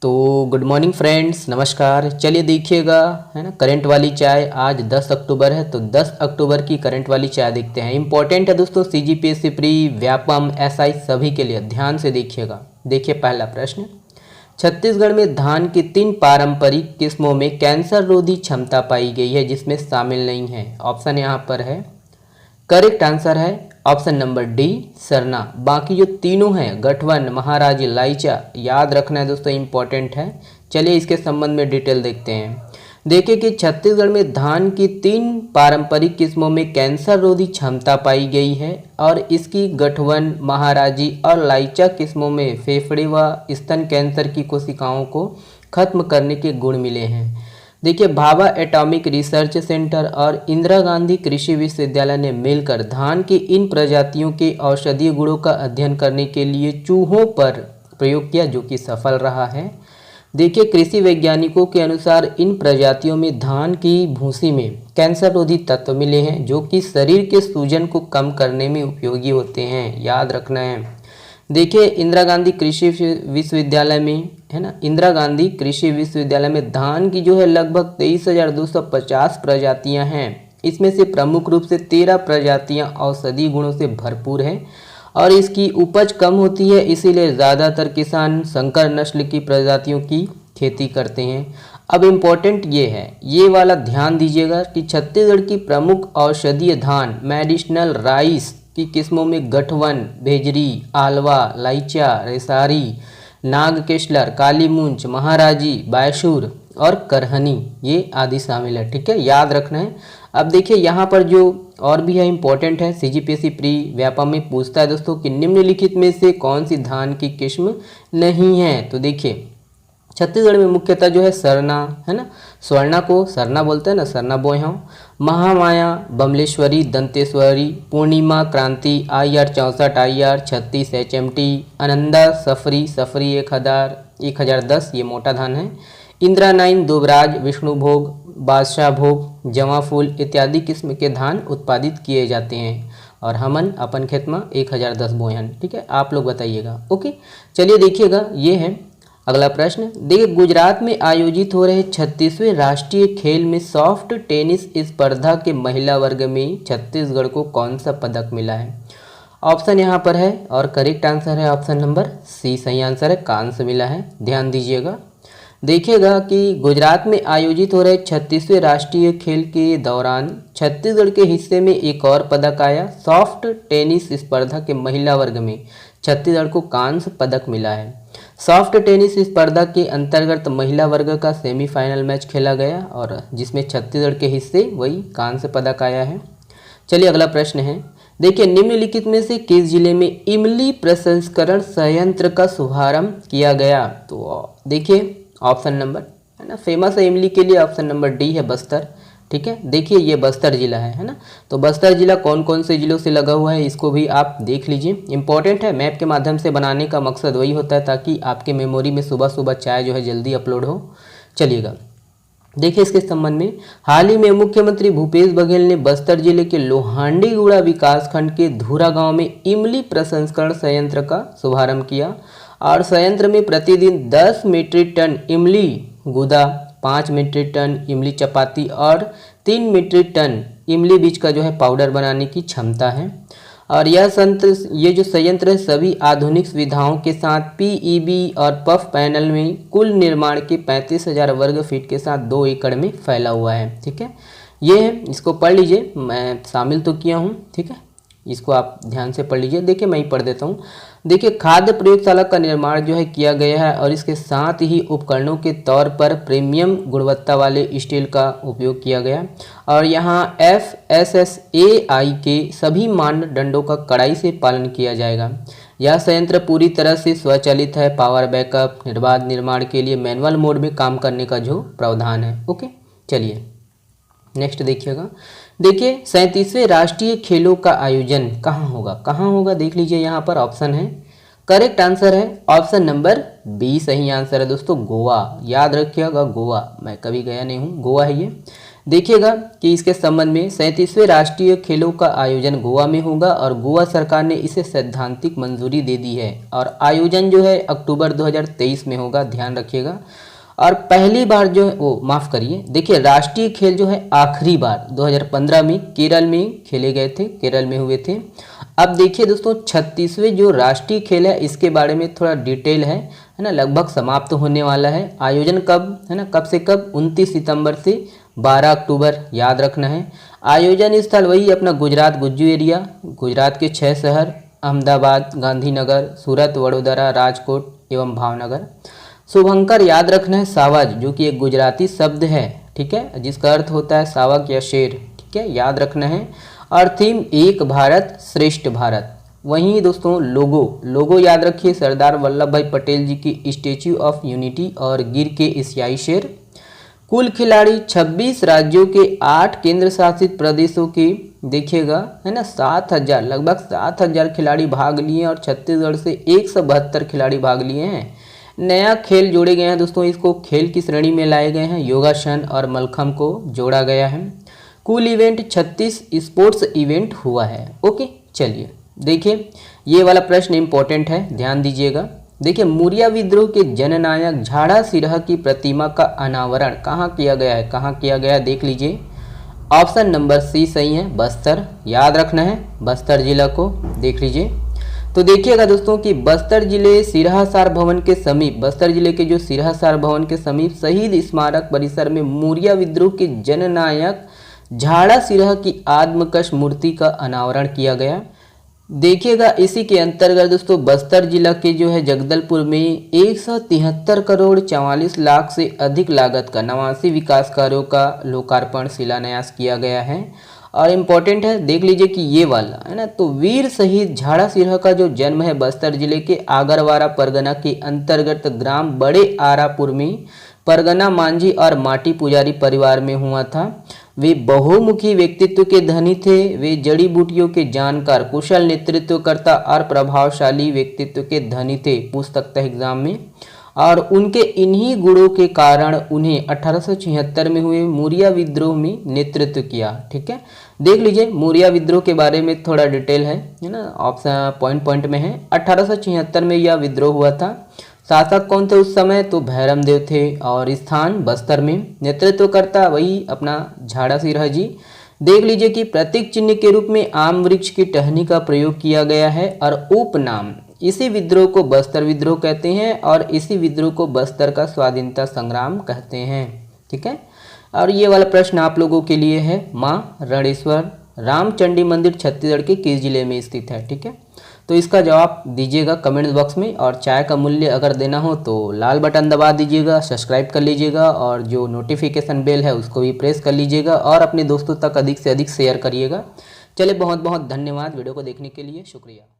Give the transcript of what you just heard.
तो good morning friends, नमस्कार। चलिए देखिएगा, है ना, करंट वाली चाय। आज 10 अक्टूबर है, तो 10 अक्टूबर की करंट वाली चाय देखते हैं। इंपॉर्टेंट है दोस्तों, सीजीपीएससी प्री, व्यापम, एसआई सभी के लिए ध्यान से देखिएगा। देखिए पहला प्रश्न, छत्तीसगढ़ में धान की 3 पारंपरिक किस्मों में कैंसर रोधी क्षमता पाई गई है जिसमें शामिल नहीं है। ऑप्शन यहाँ पर है, करेक्ट आंसर है ऑप्शन नंबर डी, सरना। बाकी जो तीनों हैं, गठवन, महाराजी, लाइचा, याद रखना है दोस्तों, इंपॉर्टेंट है। चलिए इसके संबंध में डिटेल देखते हैं। देखिए कि छत्तीसगढ़ में धान की 3 पारंपरिक किस्मों में कैंसर रोधी क्षमता पाई गई है और इसकी गठवन, महाराजी और लाइचा किस्मों में फेफड़े व स्तन कैंसर की कोशिकाओं को खत्म करने के गुण मिले हैं। देखिए, भाभा एटॉमिक रिसर्च सेंटर और इंदिरा गांधी कृषि विश्वविद्यालय ने मिलकर धान की इन प्रजातियों के औषधीय गुणों का अध्ययन करने के लिए चूहों पर प्रयोग किया, जो कि सफल रहा है। देखिए, कृषि वैज्ञानिकों के अनुसार इन प्रजातियों में धान की भूसी में कैंसर रोधी तत्व मिले हैं जो कि शरीर के सूजन को कम करने में उपयोगी होते हैं, याद रखना है। देखिए, इंदिरा गांधी कृषि विश्वविद्यालय में, है ना, इंदिरा गांधी कृषि विश्वविद्यालय में धान की जो है लगभग 23,250 प्रजातियां हैं। इसमें से प्रमुख रूप से 13 प्रजातियां औषधीय गुणों से भरपूर हैं और इसकी उपज कम होती है, इसीलिए ज़्यादातर किसान संकर नस्ल की प्रजातियों की खेती करते हैं। अब इम्पोर्टेंट ये है, ये वाला ध्यान दीजिएगा कि छत्तीसगढ़ की प्रमुख औषधीय धान मेडिसिनल राइस की किस्मों में गठवन, भेजरी, आलवा, लाइचा, रेसारी, नागकेशलर, काली मूंछ, महाराजी, बायशूर और करहनी, ये आदि शामिल है। ठीक है, याद रखना है। अब देखिए यहाँ पर जो और भी है, इंपॉर्टेंट है, सीजीपीएससी प्री व्यापम में पूछता है दोस्तों कि निम्नलिखित में से कौन सी धान की किस्म नहीं है। तो देखिए, छत्तीसगढ़ में मुख्यतः जो है सरना, है ना, स्वर्णा को सरना बोलते हैं ना, सरना बोए हों, महामाया, बमलेश्वरी, दंतेश्वरी, पूर्णिमा, क्रांति, IR 64, IR 36, HMT, आनंदा, सफरी, सफरी 1010, ये मोटा धान है, इंदिरा 9, दुबराज, विष्णुभोग, बादशाह भोग, जमा फूल इत्यादि किस्म के धान उत्पादित किए जाते हैं। और हमन अपन खेत में 1010 बोए हैं। ठीक है, आप लोग बताइएगा। ओके, चलिए देखिएगा, ये है अगला प्रश्न। देखिए, गुजरात में आयोजित हो रहे 36वें राष्ट्रीय खेल में सॉफ्ट टेनिस स्पर्धा के महिला वर्ग में छत्तीसगढ़ को कौन सा पदक मिला है। ऑप्शन यहाँ पर है और करेक्ट आंसर है ऑप्शन नंबर सी, सही आंसर है, कांस्य मिला है। ध्यान दीजिएगा, देखिएगा कि गुजरात में आयोजित हो रहे 36वें राष्ट्रीय खेल के दौरान छत्तीसगढ़ के हिस्से में एक और पदक आया। सॉफ्ट टेनिस स्पर्धा के महिला वर्ग में छत्तीसगढ़ को कांस्य पदक मिला है। सॉफ्ट टेनिस स्पर्धा के अंतर्गत महिला वर्ग का सेमीफाइनल मैच खेला गया और जिसमें छत्तीसगढ़ के हिस्से वही कांस्य पदक आया है। चलिए अगला प्रश्न है। देखिए, निम्नलिखित में से किस जिले में इमली प्रसंस्करण संयंत्र का शुभारंभ किया गया। तो देखिए, ऑप्शन नंबर, है ना, फेमस है इमली के लिए, ऑप्शन नंबर डी है, बस्तर। ठीक है, देखिए ये बस्तर जिला है ना। तो बस्तर जिला कौन कौन से जिलों से लगा हुआ है, इसको भी आप देख लीजिए, इंपॉर्टेंट है। मैप के माध्यम से बनाने का मकसद वही होता है ताकि आपके मेमोरी में सुबह सुबह चाय जो है जल्दी अपलोड हो। चलिएगा, देखिए इसके संबंध में, हाल ही में मुख्यमंत्री भूपेश बघेल ने बस्तर जिले के लोहांडीगुड़ा विकासखंड के धूरा गांव में इमली प्रसंस्करण संयंत्र का शुभारंभ किया और संयंत्र में प्रतिदिन 10 मीट्रिक टन इमली गुदा, 5 मीट्रिक टन इमली चपाती और 3 मीट्रिक टन इमली बीज का जो है पाउडर बनाने की क्षमता है। और ये जो संयंत्र है सभी आधुनिक सुविधाओं के साथ PEB और पफ पैनल में कुल निर्माण के 35,000 वर्ग फीट के साथ 2 एकड़ में फैला हुआ है। ठीक है, ये है, इसको पढ़ लीजिए, मैं शामिल तो किया हूँ। ठीक है, इसको आप ध्यान से पढ़ लीजिए। देखिए मैं ही पढ़ देता हूँ। देखिए, खाद्य प्रयोगशाला का निर्माण जो है किया गया है और इसके साथ ही उपकरणों के तौर पर प्रीमियम गुणवत्ता वाले स्टील का उपयोग किया गया और यहाँ FSSAI के सभी मानदंडों का कड़ाई से पालन किया जाएगा। यह संयंत्र पूरी तरह से स्वचालित है। पावर बैकअप, निर्बाध निर्माण के लिए मैनुअल मोड में काम करने का जो प्रावधान है। ओके, चलिए नेक्स्ट देखिएगा। देखिए, 37वें राष्ट्रीय खेलों का आयोजन कहाँ होगा, देख लीजिए, यहाँ पर ऑप्शन है, करेक्ट आंसर है ऑप्शन नंबर बी, सही आंसर है दोस्तों, गोवा। याद रखिएगा, गोवा, मैं कभी गया नहीं हूँ, गोवा है ये। देखिएगा कि इसके संबंध में 37वें राष्ट्रीय खेलों का आयोजन गोवा में होगा और गोवा सरकार ने इसे सैद्धांतिक मंजूरी दे दी है और आयोजन जो है अक्टूबर 2023 में होगा, ध्यान रखिएगा। और पहली बार जो है वो माफ़ करिए, देखिए राष्ट्रीय खेल जो है आखिरी बार 2015 में केरल में खेले गए थे, केरल में हुए थे। अब देखिए दोस्तों 36वें जो राष्ट्रीय खेल है इसके बारे में थोड़ा डिटेल है ना, लगभग समाप्त होने वाला है। आयोजन कब है ना, कब से कब, 29 सितंबर से 12 अक्टूबर, याद रखना है। आयोजन स्थल वही अपना गुजरात गुज्जू एरिया, गुजरात के 6 शहर अहमदाबाद, गांधीनगर, सूरत, वडोदरा, राजकोट एवं भावनगर। शुभंकर याद रखना है सावज, जो कि एक गुजराती शब्द है, ठीक है, जिसका अर्थ होता है सावक या शेर, ठीक है, याद रखना है। और थीम एक भारत श्रेष्ठ भारत। वहीं दोस्तों लोगो याद रखिए, सरदार वल्लभ भाई पटेल जी की स्टैच्यू ऑफ यूनिटी और गिर के एशियाई शेर। कुल खिलाड़ी 26 राज्यों के 8 केंद्र शासित प्रदेशों के, देखिएगा है ना, 7,000 लगभग 7,000 खिलाड़ी भाग लिए और छत्तीसगढ़ से 172 खिलाड़ी भाग लिए हैं। नया खेल जोड़े गए हैं दोस्तों, इसको खेल की श्रेणी में लाए गए हैं, योगासन और मलखम को जोड़ा गया है। कुल इवेंट 36 स्पोर्ट्स इवेंट हुआ है। ओके, चलिए देखिए ये वाला प्रश्न इंपॉर्टेंट है, ध्यान दीजिएगा। देखिए मुरिया विद्रोह के जननायक झाड़ा सिरहा की प्रतिमा का अनावरण कहाँ किया गया है, कहाँ किया गया है, देख लीजिए। ऑप्शन नंबर सी सही है, बस्तर, याद रखना है बस्तर जिला को, देख लीजिए। तो देखिएगा दोस्तों कि बस्तर जिले सिरहासार भवन के समीप, बस्तर जिले के जो सिरहासार भवन के समीप शहीद स्मारक परिसर में मुरिया विद्रोह के जननायक झाड़ा सिरहा की आत्मकश मूर्ति का अनावरण किया गया। देखिएगा इसी के अंतर्गत दोस्तों बस्तर जिला के जो है जगदलपुर में 173 करोड़ 44 लाख से अधिक लागत का 89 विकास कार्यों का लोकार्पण शिलान्यास किया गया है। और इम्पोर्टेंट है, देख लीजिए कि ये वाला है ना, तो वीर शहीद झाड़ा सिरहा का जो जन्म है बस्तर जिले के आगरवाड़ा परगना के अंतर्गत ग्राम बड़े आरापुर में परगना मांझी और माटी पुजारी परिवार में हुआ था। वे बहुमुखी व्यक्तित्व के धनी थे। वे जड़ी बूटियों के जानकार, कुशल नेतृत्वकर्ता और प्रभावशाली व्यक्तित्व के धनी थे, पूछ सकता है एग्जाम में। और उनके इन्हीं गुणों के कारण उन्हें 1876 में हुए मुरिया विद्रोह में नेतृत्व किया, ठीक है। देख लीजिए मुरिया विद्रोह के बारे में थोड़ा डिटेल है ना, ऑप्शन पॉइंट में है। 1876 में यह विद्रोह हुआ था। शासक कौन थे उस समय, तो भैरम देव थे और स्थान बस्तर में। नेतृत्वकर्ता वही अपना झाड़ा सिरहा जी। देख लीजिए कि प्रतीक चिन्ह के रूप में आम वृक्ष की टहनी का प्रयोग किया गया है और उपनाम, इसी विद्रोह को बस्तर विद्रोह कहते हैं और इसी विद्रोह को बस्तर का स्वाधीनता संग्राम कहते हैं, ठीक है। और ये वाला प्रश्न आप लोगों के लिए है, माँ रणेश्वर रामचंडी मंदिर छत्तीसगढ़ के किस जिले में स्थित है, ठीक है। तो इसका जवाब दीजिएगा कमेंट बॉक्स में। और चाय का मूल्य अगर देना हो तो लाल बटन दबा दीजिएगा, सब्सक्राइब कर लीजिएगा और जो नोटिफिकेशन बेल है उसको भी प्रेस कर लीजिएगा और अपने दोस्तों तक अधिक से अधिक शेयर करिएगा। चलिए बहुत बहुत धन्यवाद वीडियो को देखने के लिए, शुक्रिया।